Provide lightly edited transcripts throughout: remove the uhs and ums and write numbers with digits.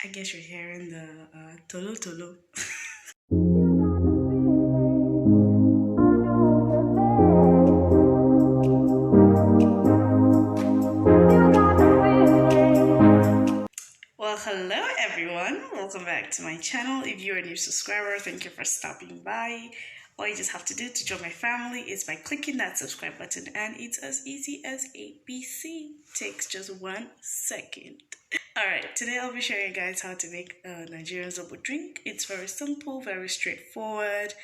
I guess you're hearing the tolo tolo. Well, hello everyone. Welcome back to my channel. If you're a new subscriber, thank you for stopping by. All you just have to do to join my family is by clicking that subscribe button, and it's as easy as ABC. Takes just 1 second. Alright, today I'll be showing you guys how to make a Nigerian Zobo drink. It's very simple, very straightforward,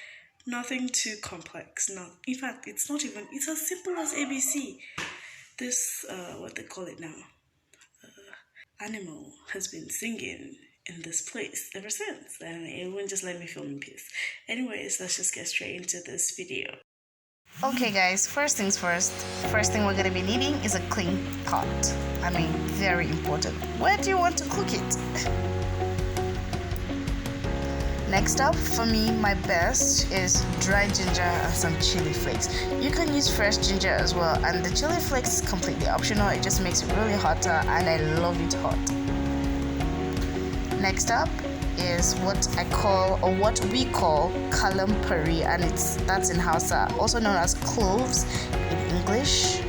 nothing too complex. No, in fact, it's as simple as ABC. This, what they call it now, animal has been singing in this place ever since, and it wouldn't just let me film in peace. Anyways, let's just get straight into this video. Okay guys, first things first. First thing we're gonna be needing is a clean pot. I mean, very important. Where do you want to cook it? Next up, for me, my best is dry ginger and some chili flakes. You can use fresh ginger as well, and the chili flakes is completely optional. It just makes it really hotter, and I love it hot. Next up is what I call, or what we call, kalam pari, and that's in Hausa, also known as cloves in English.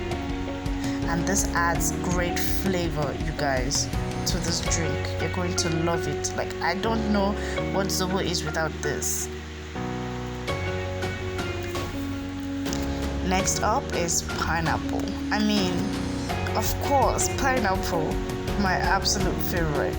And this adds great flavor, you guys, to this drink. You're going to love it. Like, I don't know what Zobo is without this. Next up is pineapple. I mean, of course, pineapple, my absolute favorite.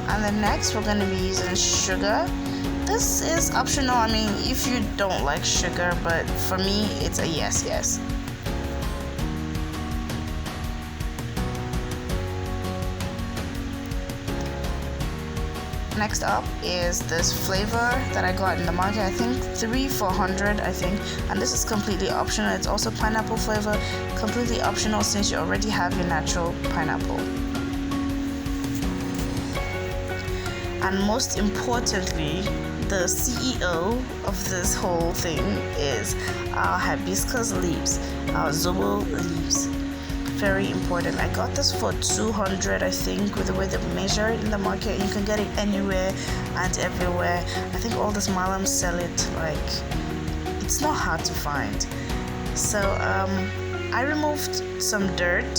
And then next we're going to be using sugar. This is optional, I mean, if you don't like sugar, but for me it's a yes. Next up is this flavor that I got in the market, I think 3 for 100, I think, and this is completely optional. It's also pineapple flavor, completely optional since you already have your natural pineapple. And most importantly, the CEO of this whole thing is our hibiscus leaves, our Zobo leaves. Very important. I got this for 200, I think, with the way they measure it in the market. You can get it anywhere and everywhere. I think all these malams sell it. Like, it's not hard to find. So I removed some dirt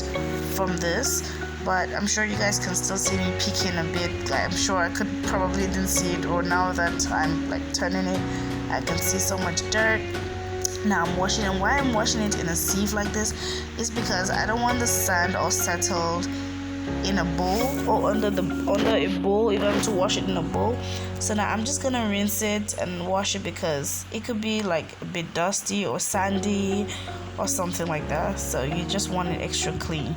from this, but I'm sure you guys can still see me peeking a bit. Like, I'm sure I could probably didn't see it, or now that I'm like turning it, I can see so much dirt. Now I'm washing it, and why I'm washing it in a sieve like this is because I don't want the sand all settled in a bowl or under a bowl if I'm to wash it in a bowl. So now I'm just gonna rinse it and wash it because it could be like a bit dusty or sandy or something like that. So you just want it extra clean.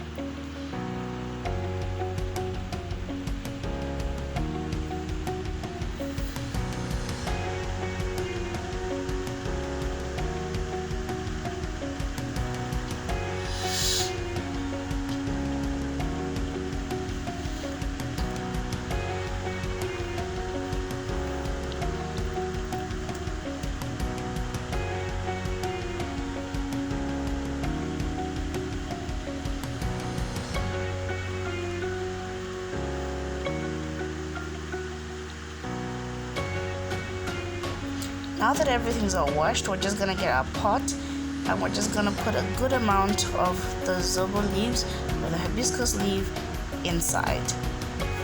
Now that everything's all washed, we're just gonna get our pot, and we're just gonna put a good amount of the Zobo leaves or the hibiscus leaf inside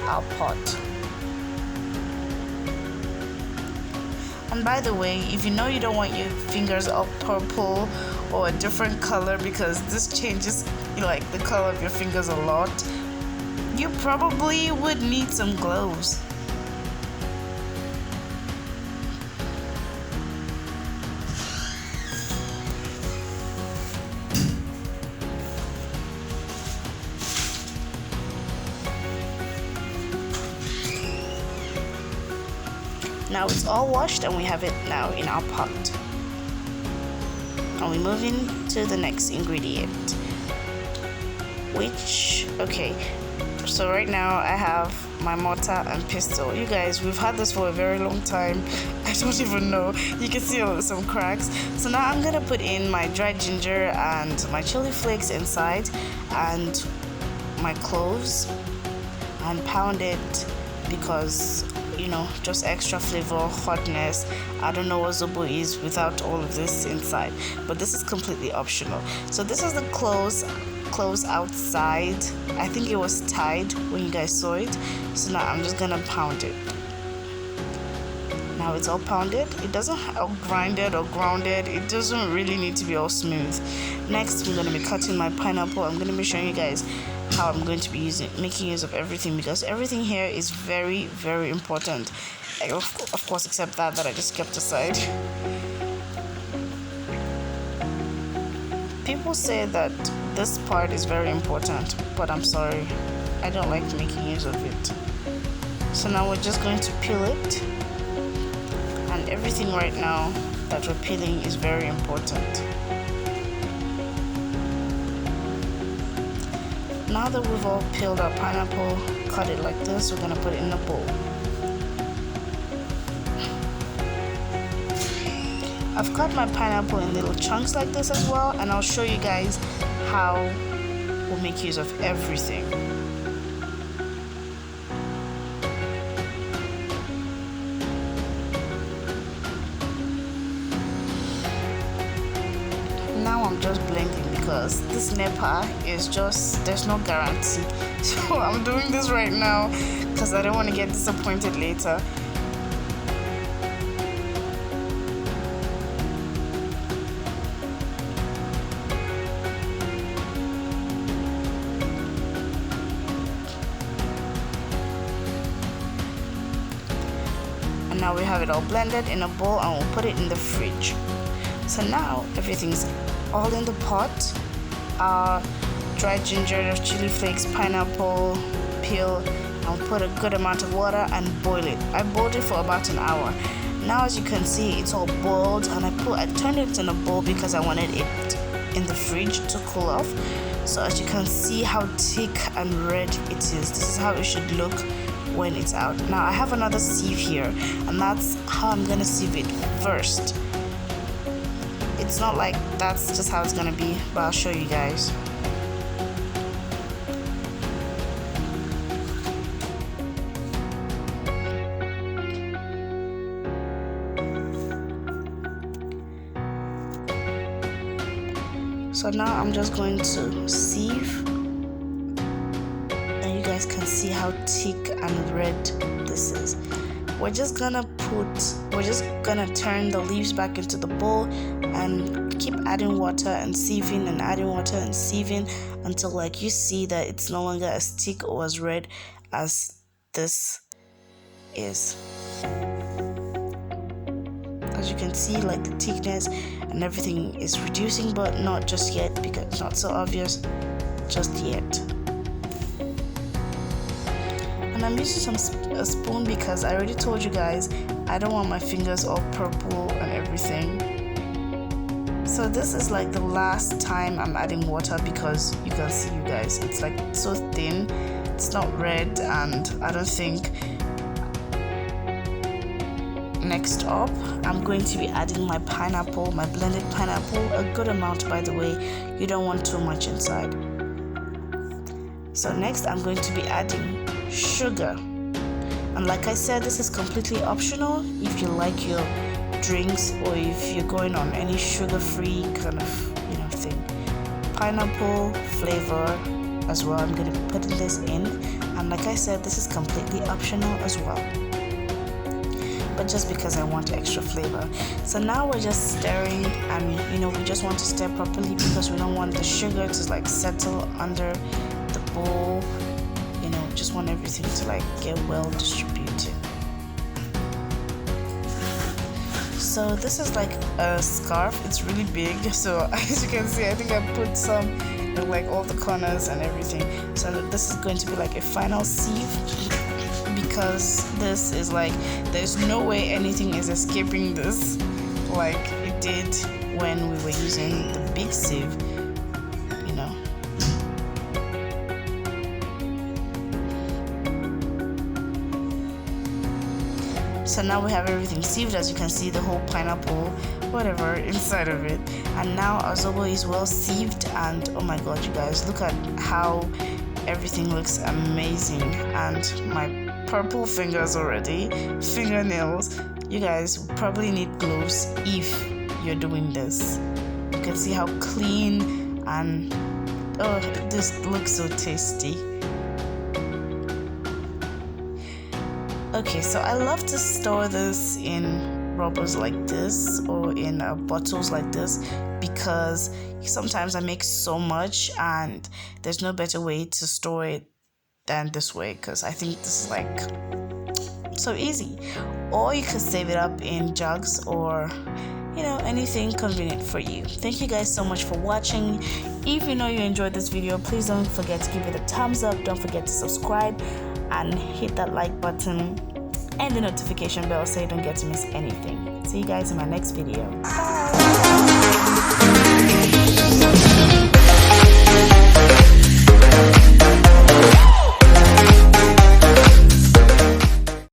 our pot. And by the way, if you know you don't want your fingers all purple or a different color, because this changes like the color of your fingers a lot, you probably would need some gloves. Now it's all washed and we have it now in our pot. And we move into the next ingredient, which, okay, so right now I have my mortar and pestle. You guys, we've had this for a very long time. I don't even know. You can see some cracks. So now I'm gonna put in my dried ginger and my chili flakes inside, and my cloves, and pound it because, you know, just extra flavor, hotness. I don't know what Zobo is without all of this inside, but this is completely optional. So this is the cloves outside. I think it was tied when you guys saw it. So now I'm just gonna pound it. Now it's all pounded. It doesn't all grinded or grounded. It doesn't really need to be all smooth. Next, I'm gonna be cutting my pineapple. I'm gonna be showing you guys how I'm going to be making use of everything, because everything here is very, very important. Of course, except that I just kept aside. People say that this part is very important, but I'm sorry, I don't like making use of it. So now we're just going to peel it, and everything right now that we're peeling is very important. Now that we've all peeled our pineapple, cut it like this, we're gonna put it in a bowl. I've cut my pineapple in little chunks like this as well, and I'll show you guys how we'll make use of everything. Now I'm just blending because this NEPA is just, there's no guarantee. So I'm doing this right now because I don't want to get disappointed later. And now we have it all blended in a bowl, and we'll put it in the fridge. So now everything's all in the pot. Dried ginger, chili flakes, pineapple peel. I'll put a good amount of water and boil it. I boiled it for about an hour. Now as you can see, it's all boiled, and I turned it in a bowl because I wanted it in the fridge to cool off. So as you can see how thick and red it is. This is how it should look when it's out. Now I have another sieve here, and that's how I'm gonna sieve it first. It's not like that's just how it's gonna be, but I'll show you guys. So now I'm just going to sieve, and you guys can see how thick and red this is. We're just gonna turn the leaves back into the bowl and keep adding water and sieving and adding water and sieving until like you see that it's no longer as thick or as red as this is. As you can see, like the thickness and everything is reducing, but not just yet because it's not so obvious just yet. And I'm using a spoon because I already told you guys I don't want my fingers all purple and everything. So this is like the last time I'm adding water because you can see, you guys, it's like so thin, it's not red, and I don't think. Next up, I'm going to be adding my pineapple, my blended pineapple, a good amount by the way, you don't want too much inside. So next I'm going to be adding sugar, and like I said, this is completely optional if you like your drinks or if you're going on any sugar-free kind of, you know, thing. Pineapple flavor as well, I'm going to be putting this in, and like I said, this is completely optional as well, but just because I want extra flavor. So now we're just stirring, and you know, we just want to stir properly because we don't want the sugar to like settle under the bowl. You know, just want everything to like get well distributed. So this is like a scarf, it's really big, so as you can see, I think I put some in like all the corners and everything. So this is going to be like a final sieve, because this is like, there's no way anything is escaping this like it did when we were using the big sieve, you know. So now we have everything sieved. As you can see, the whole pineapple, whatever, inside of it. And now our Zobo is well sieved, and oh my god, you guys, look at how everything looks amazing. And my purple fingers already, fingernails. You guys probably need gloves if you're doing this. You can see how clean, and oh, this looks so tasty. Okay, so I love to store this in rubbers like this or in bottles like this, because sometimes I make so much and there's no better way to store it than this way, because I think this is like so easy. Or you can save it up in jugs, or anything convenient for you. Thank you guys so much for watching. If you enjoyed this video, please don't forget to give it a thumbs up. Don't forget to subscribe and hit that like button and the notification bell so you don't get to miss anything. See you guys in my next video. Bye.